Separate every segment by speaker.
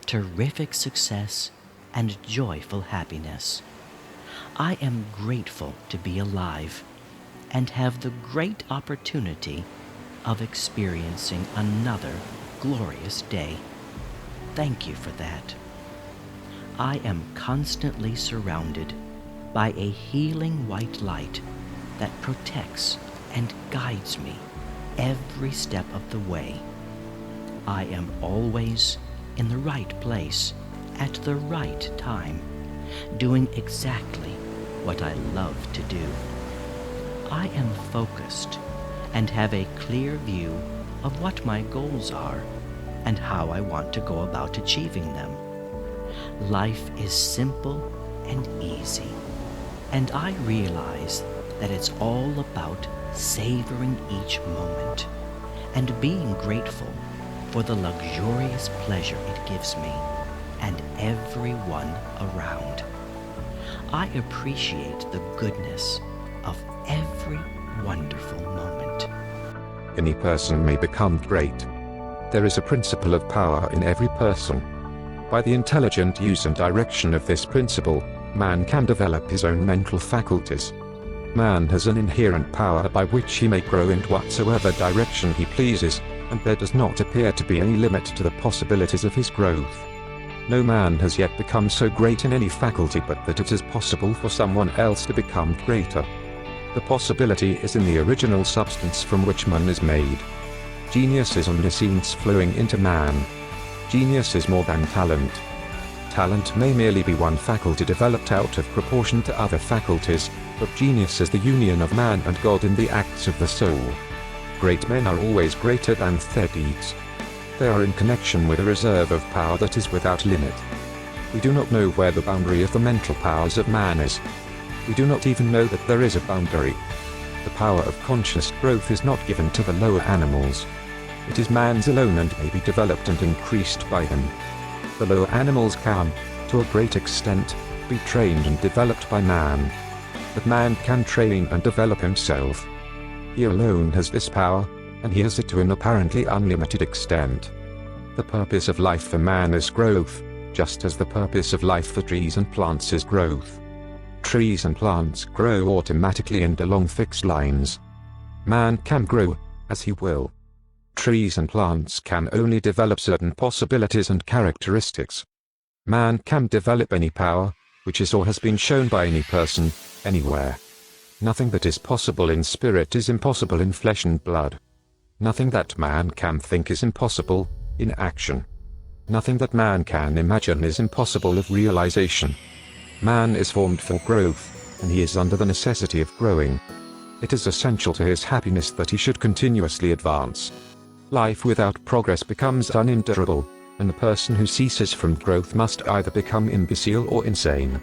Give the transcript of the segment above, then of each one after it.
Speaker 1: Terrific success and joyful happiness. I am grateful to be alive and have the great opportunity of experiencing another glorious day. Thank you for that. I am constantly surrounded by a healing white light that protects and guides me every step of the way. I am always in the right place at the right time, doing exactly what I love to do. I am focused and have a clear view of what my goals are and how I want to go about achieving them. Life is simple and easy, and I realize that it's all about savoring each moment and being grateful for the luxurious pleasure it gives me and everyone around. I appreciate the goodness of every wonderful moment.
Speaker 2: Any person may become great. There is a principle of power in every person. By the intelligent use and direction of this principle, man can develop his own mental faculties. Man has an inherent power by which he may grow in whatsoever direction he pleases, and there does not appear to be any limit to the possibilities of his growth. No man has yet become so great in any faculty but that it is possible for someone else to become greater. The possibility is in the original substance from which man is made. Genius is omniscience flowing into man. Genius is more than talent. Talent may merely be one faculty developed out of proportion to other faculties, but genius is the union of man and God in the acts of the soul. Great men are always greater than their deeds. They are in connection with a reserve of power that is without limit. We do not know where the boundary of the mental powers of man is. We do not even know that there is a boundary. The power of conscious growth is not given to the lower animals. It is man's alone and may be developed and increased by him. The lower animals can, to a great extent, be trained and developed by man. But man can train and develop himself. He alone has this power, and he has it to an apparently unlimited extent. The purpose of life for man is growth, just as the purpose of life for trees and plants is growth. Trees and plants grow automatically and along fixed lines. Man can grow as he will. Trees and plants can only develop certain possibilities and characteristics. Man can develop any power, which is or has been shown by any person, anywhere. Nothing that is possible in spirit is impossible in flesh and blood. Nothing that man can think is impossible in action. Nothing that man can imagine is impossible of realization. Man is formed for growth, and he is under the necessity of growing. It is essential to his happiness that he should continuously advance. Life without progress becomes unendurable, and the person who ceases from growth must either become imbecile or insane.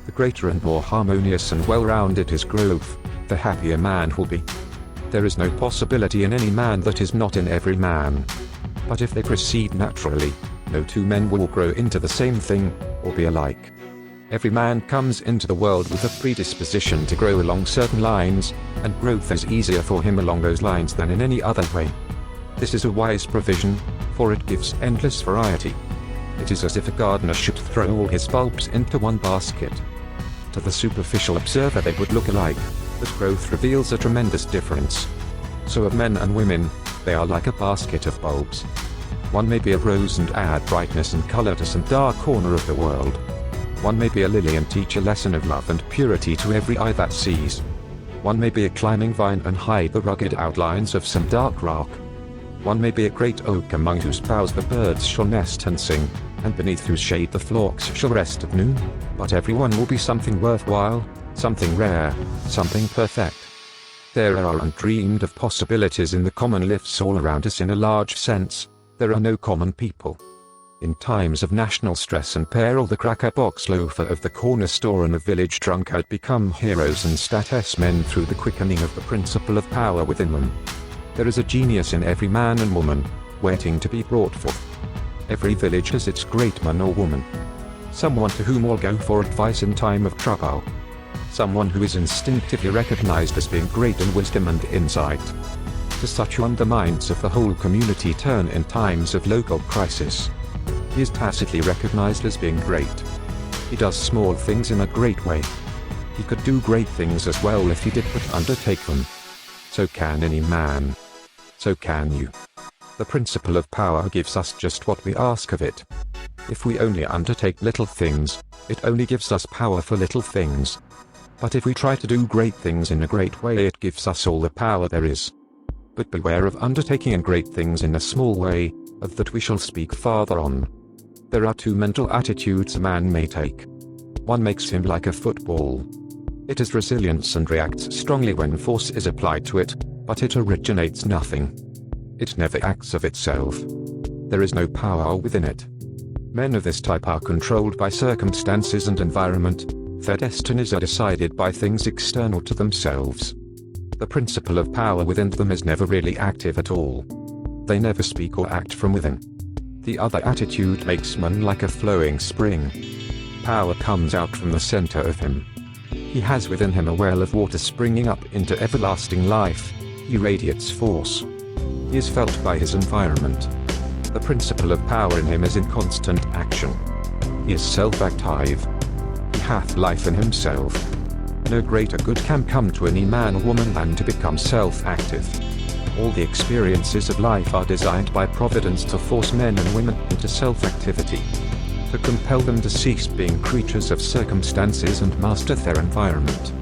Speaker 2: The greater and more harmonious and well-rounded his growth, the happier man will be. There is no possibility in any man that is not in every man. But if they proceed naturally, no two men will grow into the same thing, or be alike. Every man comes into the world with a predisposition to grow along certain lines, and growth is easier for him along those lines than in any other way. This is a wise provision, for it gives endless variety. It is as if a gardener should throw all his bulbs into one basket. To the superficial observer they would look alike, but growth reveals a tremendous difference. So of men and women, they are like a basket of bulbs. One may be a rose and add brightness and color to some dark corner of the world. One may be a lily and teach a lesson of love and purity to every eye that sees. One may be a climbing vine and hide the rugged outlines of some dark rock. One may be a great oak among whose boughs the birds shall nest and sing, and beneath whose shade the flocks shall rest at noon, but everyone will be something worthwhile, something rare, something perfect. There are undreamed of possibilities in the common lives all around us. In a large sense, there are no common people. In times of national stress and peril, the cracker-box loafer of the corner store and the village drunkard become heroes and statesmen through the quickening of the principle of power within them. There is a genius in every man and woman, waiting to be brought forth. Every village has its great man or woman. someone to whom all go for advice in time of trouble. Someone who is instinctively recognized as being great in wisdom and insight. To such one the minds of the whole community turn in times of local crisis. He is tacitly recognized as being great. He does small things in a great way. He could do great things as well if he did but undertake them. So can any man. So can you. The principle of power gives us just what we ask of it. If we only undertake little things, it only gives us power for little things. But if we try to do great things in a great way, it gives us all the power there is. But beware of undertaking great things in a small way, of that we shall speak farther on. There are two mental attitudes a man may take. One makes him like a football. It is resilience and reacts strongly when force is applied to it, but it originates nothing. It never acts of itself. There is no power within it. Men of this type are controlled by circumstances and environment. Their destinies are decided by things external to themselves. The principle of power within them is never really active at all. They never speak or act from within. The other attitude makes man like a flowing spring. Power comes out from the center of him. He has within him a well of water springing up into everlasting life. He radiates force. He is felt by his environment. The principle of power in him is in constant action. He is self-active. He hath life in himself. No greater good can come to any man or woman than to become self-active. All the experiences of life are designed by Providence to force men and women into self-activity. To compel them to cease being creatures of circumstances and master their environment.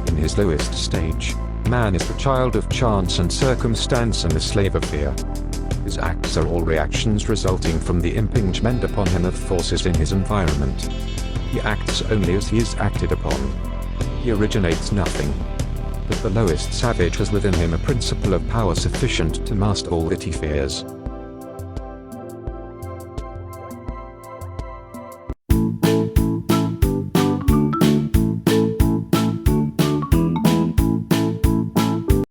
Speaker 2: In his lowest stage, man is the child of chance and circumstance and the slave of fear. His acts are all reactions resulting from the impingement upon him of forces in his environment. He acts only as he is acted upon. He originates nothing. But the lowest savage has within him a principle of power sufficient to master all that he fears.